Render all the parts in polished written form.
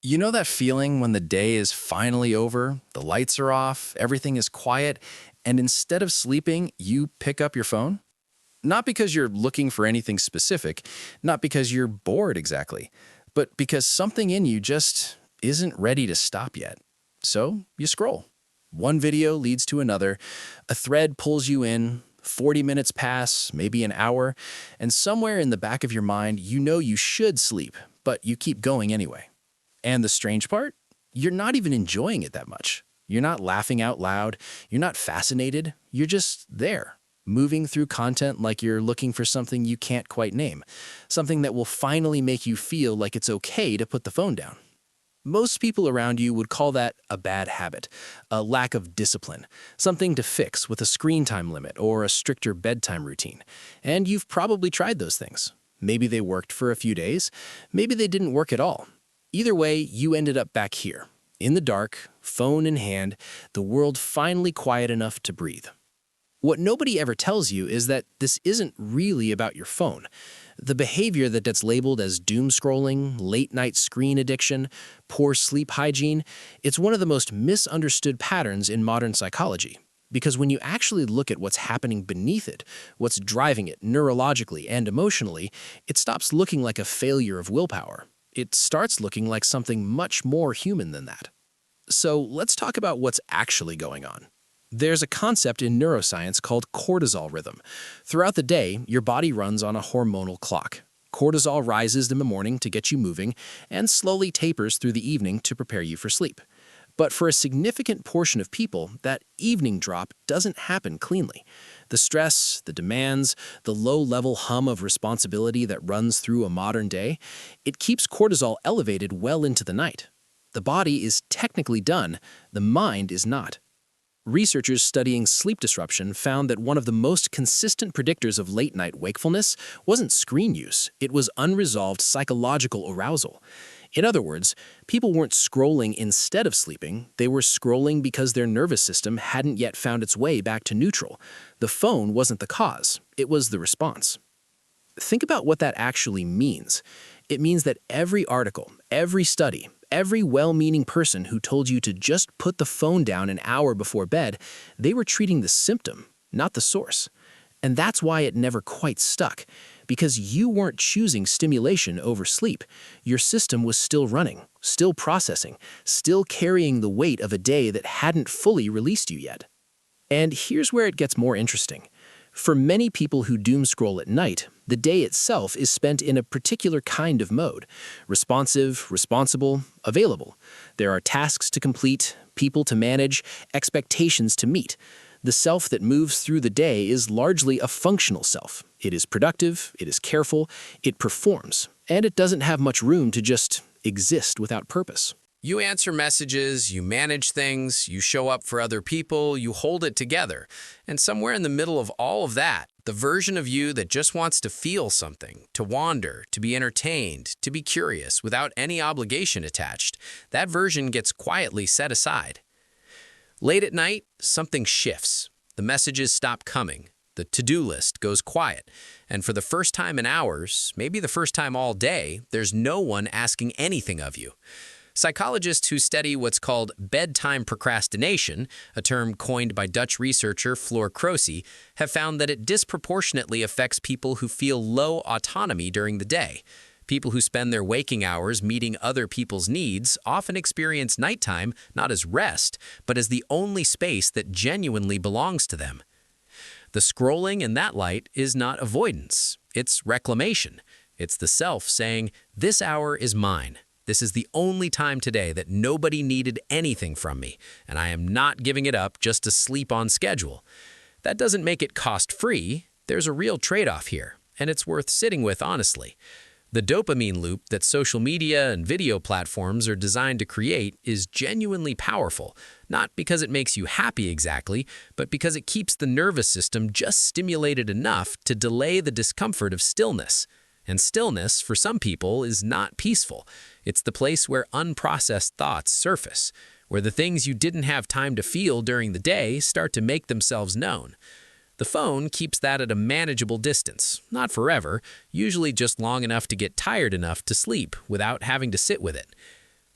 You know that feeling when the day is finally over, the lights are off, everything is quiet, and instead of sleeping, you pick up your phone? Not because you're looking for anything specific, not because you're bored exactly, but because something in you just isn't ready to stop yet. So you scroll. One video leads to another, a thread pulls you in, 40 minutes pass, maybe an hour, and somewhere in the back of your mind, you know you should sleep, but you keep going anyway. And the strange part? You're not even enjoying it that much. You're not laughing out loud. You're not fascinated. You're just there, moving through content like you're looking for something you can't quite name, something that will finally make you feel like it's okay to put the phone down. Most people around you would call that a bad habit, a lack of discipline, something to fix with a screen time limit or a stricter bedtime routine. And you've probably tried those things. Maybe they worked for a few days. Maybe they didn't work at all. Either way, you ended up back here, in the dark, phone in hand, the world finally quiet enough to breathe. What nobody ever tells you is that this isn't really about your phone. The behavior that's labeled as doom scrolling, late-night screen addiction, poor sleep hygiene, it's one of the most misunderstood patterns in modern psychology. Because when you actually look at what's happening beneath it, what's driving it neurologically and emotionally, it stops looking like a failure of willpower. It starts looking like something much more human than that. So let's talk about what's actually going on. There's a concept in neuroscience called cortisol rhythm. Throughout the day, your body runs on a hormonal clock. Cortisol rises in the morning to get you moving and slowly tapers through the evening to prepare you for sleep. But for a significant portion of people, that evening drop doesn't happen cleanly. The stress, the demands, the low-level hum of responsibility that runs through a modern day, it keeps cortisol elevated well into the night. The body is technically done, the mind is not. Researchers studying sleep disruption found that one of the most consistent predictors of late-night wakefulness wasn't screen use, it was unresolved psychological arousal. In other words, people weren't scrolling instead of sleeping, they were scrolling because their nervous system hadn't yet found its way back to neutral. The phone wasn't the cause, it was the response. Think about what that actually means. It means that every article, every study, every well-meaning person who told you to just put the phone down an hour before bed, they were treating the symptom, not the source. And that's why it never quite stuck. Because you weren't choosing stimulation over sleep. Your system was still running, still processing, still carrying the weight of a day that hadn't fully released you yet. And here's where it gets more interesting. For many people who doom scroll at night, the day itself is spent in a particular kind of mode. Responsive, responsible, available. There are tasks to complete, people to manage, expectations to meet. The self that moves through the day is largely a functional self. It is productive, it is careful, it performs, and it doesn't have much room to just exist without purpose. You answer messages, you manage things, you show up for other people, you hold it together. And somewhere in the middle of all of that, the version of you that just wants to feel something, to wander, to be entertained, to be curious without any obligation attached, that version gets quietly set aside. Late at night, something shifts. The messages stop coming. The to-do list goes quiet. And for the first time in hours, maybe the first time all day, there's no one asking anything of you. Psychologists who study what's called bedtime procrastination, a term coined by Dutch researcher Floor Croce, have found that it disproportionately affects people who feel low autonomy during the day. People who spend their waking hours meeting other people's needs often experience nighttime not as rest, but as the only space that genuinely belongs to them. The scrolling in that light is not avoidance, it's reclamation. It's the self saying, "This hour is mine. This is the only time today that nobody needed anything from me, and I am not giving it up just to sleep on schedule." That doesn't make it cost-free. There's a real trade-off here, and it's worth sitting with honestly. The dopamine loop that social media and video platforms are designed to create is genuinely powerful, not because it makes you happy exactly, but because it keeps the nervous system just stimulated enough to delay the discomfort of stillness. And stillness, for some people, is not peaceful. It's the place where unprocessed thoughts surface, where the things you didn't have time to feel during the day start to make themselves known. The phone keeps that at a manageable distance, not forever, usually just long enough to get tired enough to sleep without having to sit with it.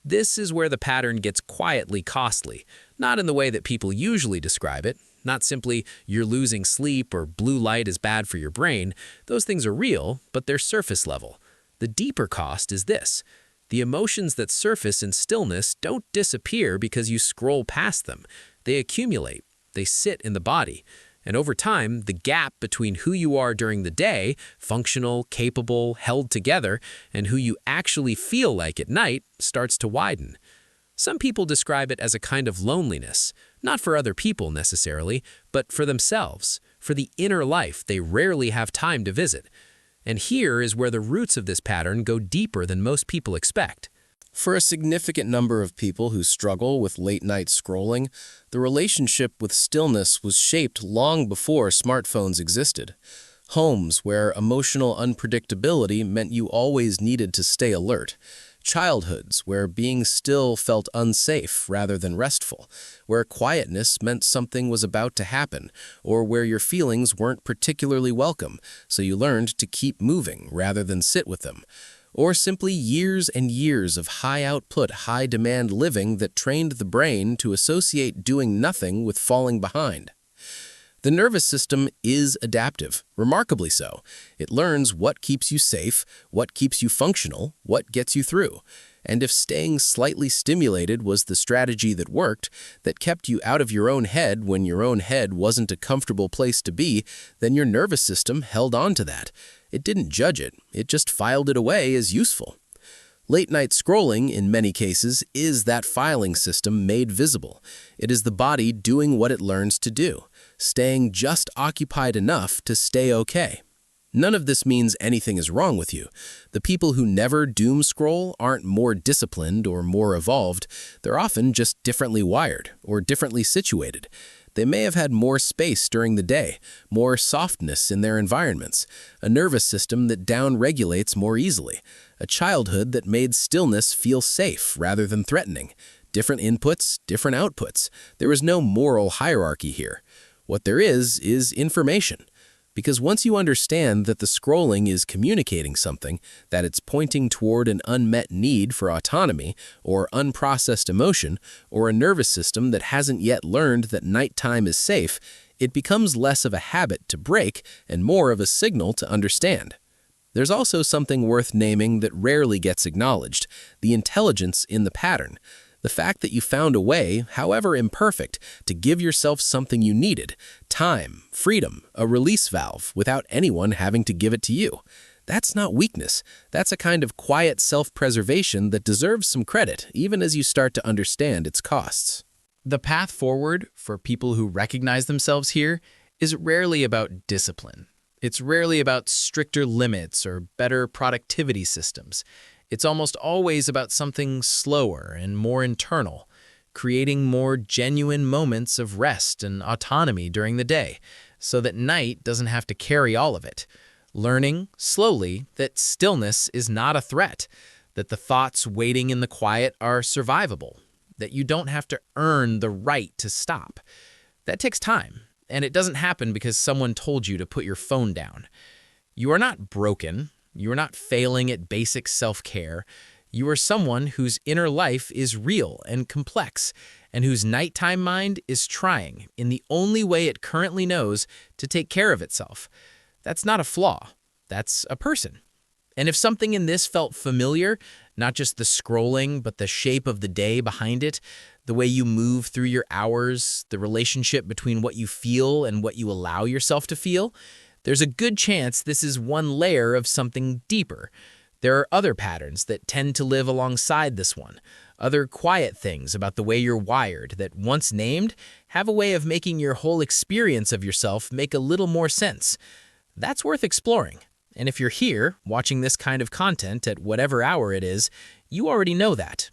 This is where the pattern gets quietly costly, not in the way that people usually describe it, not simply you're losing sleep or blue light is bad for your brain. Those things are real, but they're surface level. The deeper cost is this. The emotions that surface in stillness don't disappear because you scroll past them. They accumulate. They sit in the body. And over time, the gap between who you are during the day, functional, capable, held together, and who you actually feel like at night starts to widen. Some people describe it as a kind of loneliness, not for other people necessarily, but for themselves, for the inner life they rarely have time to visit. And here is where the roots of this pattern go deeper than most people expect. For a significant number of people who struggle with late-night scrolling, the relationship with stillness was shaped long before smartphones existed. Homes where emotional unpredictability meant you always needed to stay alert. Childhoods where being still felt unsafe rather than restful, where quietness meant something was about to happen, or where your feelings weren't particularly welcome, so you learned to keep moving rather than sit with them. Or simply years and years of high-output, high-demand living that trained the brain to associate doing nothing with falling behind. The nervous system is adaptive, remarkably so. It learns what keeps you safe, what keeps you functional, what gets you through. And if staying slightly stimulated was the strategy that worked, that kept you out of your own head when your own head wasn't a comfortable place to be, then your nervous system held on to that. It didn't judge it, it just filed it away as useful. Late-night scrolling, in many cases, is that filing system made visible. It is the body doing what it learns to do, staying just occupied enough to stay okay. None of this means anything is wrong with you. The people who never doom scroll aren't more disciplined or more evolved. They're often just differently wired or differently situated. They may have had more space during the day, more softness in their environments, a nervous system that down-regulates more easily, a childhood that made stillness feel safe rather than threatening. Different inputs, different outputs. There is no moral hierarchy here. What there is information. Because once you understand that the scrolling is communicating something, that it's pointing toward an unmet need for autonomy, or unprocessed emotion, or a nervous system that hasn't yet learned that nighttime is safe, it becomes less of a habit to break and more of a signal to understand. There's also something worth naming that rarely gets acknowledged, the intelligence in the pattern. The fact that you found a way, however imperfect, to give yourself something you needed, time, freedom, a release valve, without anyone having to give it to you. That's not weakness. That's a kind of quiet self-preservation that deserves some credit, even as you start to understand its costs. The path forward for people who recognize themselves here is rarely about discipline. It's rarely about stricter limits or better productivity systems. It's almost always about something slower and more internal, creating more genuine moments of rest and autonomy during the day, so that night doesn't have to carry all of it. Learning, slowly, that stillness is not a threat, that the thoughts waiting in the quiet are survivable, that you don't have to earn the right to stop. That takes time, and it doesn't happen because someone told you to put your phone down. You are not broken. You are not failing at basic self-care. You are someone whose inner life is real and complex, and whose nighttime mind is trying, in the only way it currently knows, to take care of itself. That's not a flaw. That's a person. And if something in this felt familiar, not just the scrolling, but the shape of the day behind it, the way you move through your hours, the relationship between what you feel and what you allow yourself to feel, there's a good chance this is one layer of something deeper. There are other patterns that tend to live alongside this one, other quiet things about the way you're wired that, once named, have a way of making your whole experience of yourself make a little more sense. That's worth exploring. And if you're here, watching this kind of content at whatever hour it is, you already know that.